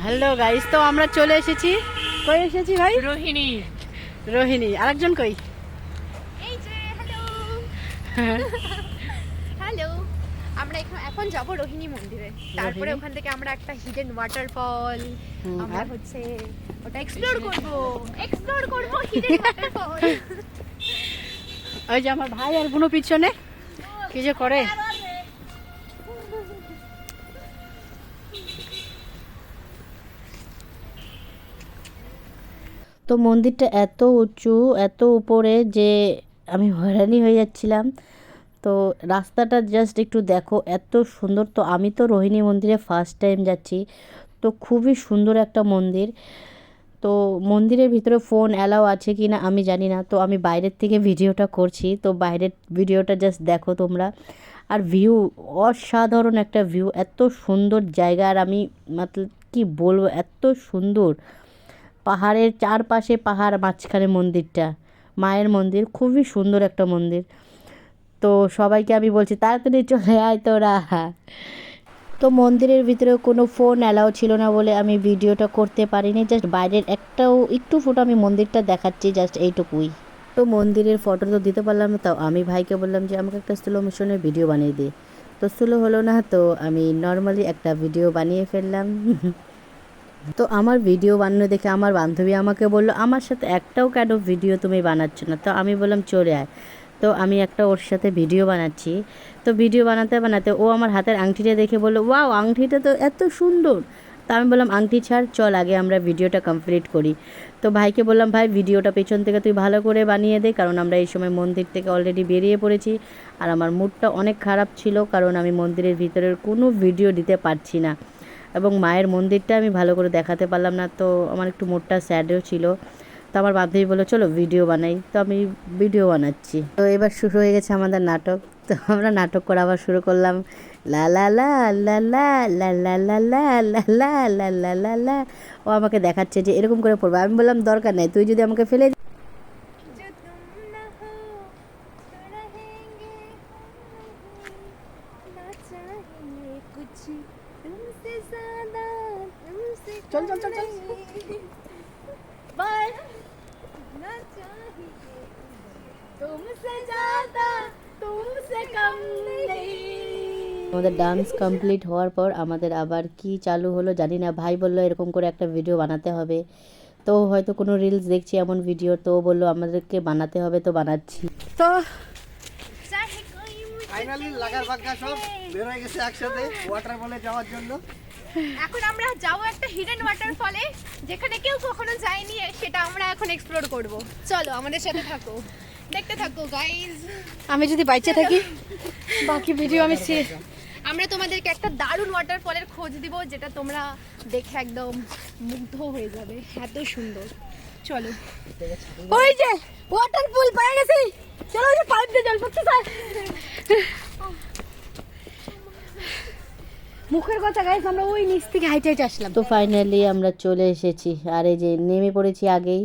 Hello guys, তো আমরা চলে এসেছি। কই এসেছি ভাই? রোহিণী। রোহিণী। আরেকজন কই? এই যে হ্যালো হ্যালো, আমরা এখন যাব রোহিণী মন্দিরে। তারপরে ওখান থেকে আমরা একটা হিডেন ওয়াটারফল আমরা হচ্ছে ওটা এক্সপ্লোর করব হিডেন ওয়াটারফল। ওই যে আমার ভাই আর বোনও পিছনে কি যে করে। তো মন্দিরটা এত উঁচু, এত উপরে যে আমি হয়রানি হয়ে যাচ্ছিলাম। তো রাস্তাটা জাস্ট একটু দেখো, এত সুন্দর। তো আমি তো রোহিণী মন্দিরে ফার্স্ট টাইম যাচ্ছি। তো খুবই সুন্দর একটা মন্দির। তো মন্দিরের ভিতরে ফোন অ্যালাউ আছে কি না আমি জানি না। তো আমি বাইরের থেকে ভিডিওটা করছি, তো বাইরের ভিডিওটা জাস্ট দেখো তোমরা। আর ভিউ অসাধারণ একটা ভিউ, এত সুন্দর জায়গা। আর আমি মতলব কি বলবো, এত সুন্দর। পাহাড়ের চারপাশে পাহাড়, মাঝখানে মন্দিরটা, মায়ের মন্দির, খুবই সুন্দর একটা মন্দির। তো সবাইকে আমি বলছি তাড়াতাড়ি চলে আয় তোরা। তো মন্দিরের ভিতরে কোনো ফোন অ্যালাউ ছিল না বলে আমি ভিডিওটা করতে পারিনি। জাস্ট বাইরের একটু ফটো আমি মন্দিরটা দেখাচ্ছি, জাস্ট এইটুকুই। তো মন্দিরের ফটো তো দিতে পারলাম না। তাও আমি ভাইকে বললাম যে আমাকে একটা স্লো মোশনের ভিডিও বানিয়ে দে। তো স্লো হলো না, তো আমি নর্মালি একটা ভিডিও বানিয়ে ফেললাম। তো আমার ভিডিও বানানো দেখে আমার বান্ধবী আমাকে বললো, আমার সাথে একটাও কেন ভিডিও তুমি বানাচ্ছ না? তো আমি বললাম চলে আয়। তো আমি একটা ওর সাথে ভিডিও বানাচ্ছি। তো ভিডিও বানাতে বানাতে ও আমার হাতের আংটিটা দেখে বললো, ওয়াও, আংটিটা তো এত সুন্দর। তো আমি বললাম আংটি ছাড়, চল আগে আমরা ভিডিওটা কমপ্লিট করি। তো ভাইকে বললাম, ভাই ভিডিওটা পেছন থেকে তুই ভালো করে বানিয়ে দে, কারণ আমরা এই সময় মন্দির থেকে অলরেডি বেরিয়ে পড়েছি। আর আমার মুডটা অনেক খারাপ ছিল, কারণ আমি মন্দিরের ভিতরের কোনো ভিডিও দিতে পারছি না, এবং মায়ের মন্দিরটা আমি ভালো করে দেখাতে পারলাম না। তো আমার একটু মুডটা স্যাডও ছিল। তো আমার বান্ধবী বললো চলো ভিডিও বানাই। তো আমি ভিডিও বানাচ্ছি। তো এবার শুরু হয়ে গেছে আমাদের নাটক। তো আমরা নাটক করা আবার শুরু করলাম। লা লা লা লা লা লা লা লা লা লা লা লা লা লা লা। ও আমাকে দেখাচ্ছে যে এরকম করে পড়বে। আমি বললাম দরকার নেই, তুই যদি আমাকে ফেলে চল চল চল চল বাই। আমাদের ডান্স কমপ্লিট হওয়ার পর আমাদের আবার কি চালু হলো জানি না। ভাই বললো এরকম করে একটা ভিডিও বানাতে হবে। তো হয়তো কোনো রিলস দেখছি এমন ভিডিও, তো বললো আমাদেরকে বানাতে হবে, তো বানাচ্ছি। তো ফাইনালি লাগার বাগা সব বের হয়ে গেছে একসাথে ওয়াটারফলে যাওয়ার জন্য। এখন আমরা যাব একটা হিডেন ওয়াটারফলে, যেখানে কেউ কখনো যায়নি, সেটা আমরা এখন এক্সপ্লোর করব। চলো আমাদের সাথে থাকো, দেখতে থাকো গাইস। আমি যদি বাইচে থাকি বাকি ভিডিও আমরা তোমাদেরকে একটা দারুণ ওয়াটারফলের খোঁজ দিব, যেটা তোমরা দেখে একদম মুগ্ধ হয়ে যাবে, এত সুন্দর। চলো, ওই যে ওয়াটারফল পেয়ে গেছি। চলো, ওই যে পাইপ দিয়ে জল পড়তে স্যার। মুখের কথা গাইস, আমরা ওই নিচ থেকে হাইটে হাইটে আসলাম। তো ফাইনালি আমরা চলে এসেছি। আর এই যে নেমে পড়েছি আগেই।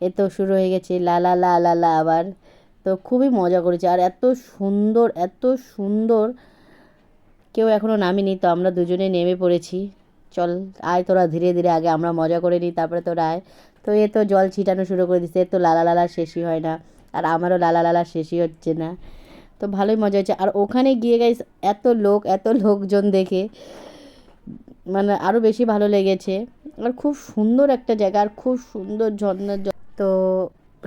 এ তো শুরু হয়ে গেছে লা লা লা লা লা আবার। তো খুবই মজা করেছি। আর এত সুন্দর, এত সুন্দর, কেউ এখনও নামিনি। তো আমরা দুজনে নেমে পড়েছি। চল আয় তোরা, ধীরে ধীরে আগে আমরা মজা করে নিই, তারপরে তোরা আয়। তো এ তো জল ছিটানো শুরু করে দিচ্ছে। তো লালা লালা শেষই হয় না, আর আমারও লালা লালা শেষই হচ্ছে না। তো ভালোই মজা হচ্ছে। আর ওখানে গিয়ে গাইস এত লোকজন দেখে মানে আরও বেশি ভালো লেগেছে। আর খুব সুন্দর একটা জায়গা, আর খুব সুন্দর ঝর্ণার তো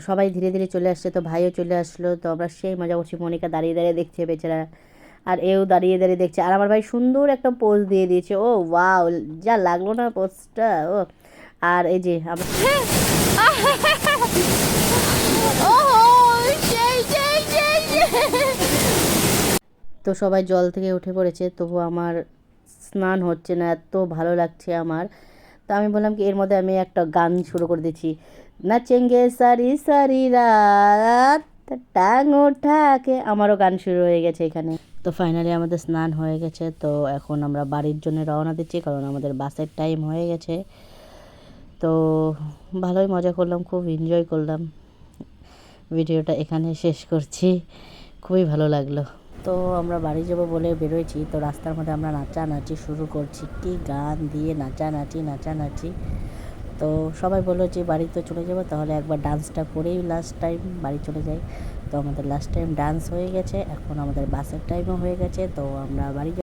সবাই ধীরে ধীরে চলে আসছে। তো ভাইও চলে আসলো। তো আমরা সেই মজা করছি। মনিকা দাঁড়িয়ে দাঁড়িয়ে দেখছে বেচারা, আর এও দাঁড়িয়ে দাঁড়িয়ে দেখছে। আর আমার ভাই সুন্দর একটা পোজ দিয়ে দিয়েছে। ও ওয়াও, যা লাগলো না পোজটা। ও আর এই যে আমার তো সবাই জল থেকে উঠে পড়েছে, তবু আমার স্নান হচ্ছে না, এত ভালো লাগছে আমার। তো আমি বললাম কি এর মধ্যে আমি একটা গান শুরু করে দিচ্ছি, নাচেঙ্গে সারি সারি রাত টাং ওঠাকে। আমারও গান শুরু হয়ে গেছে এখানে। তো ফাইনালি আমাদের স্নান হয়ে গেছে। তো এখন আমরা বাড়ির জন্য রওনা দিচ্ছি, কারণ আমাদের বাসের টাইম হয়ে গেছে। তো ভালোই মজা করলাম, খুব এনজয় করলাম। ভিডিওটা এখানে শেষ করছি। খুবই ভালো লাগলো। তো আমরা বাড়ি যাবো বলে বেরোয়েছি, তো রাস্তার মধ্যে আমরা নাচানাচি শুরু করছি, কি গান দিয়ে নাচানাচি। তো সবাই বললো যে বাড়ি তো চলে যাবো, তাহলে একবার ডান্সটা করেই লাস্ট টাইম বাড়ি চলে যাই। তো আমাদের লাস্ট টাইম ডান্স হয়ে গেছে, এখন আমাদের বাসের টাইমও হয়ে গেছে, তো আমরা বাড়ি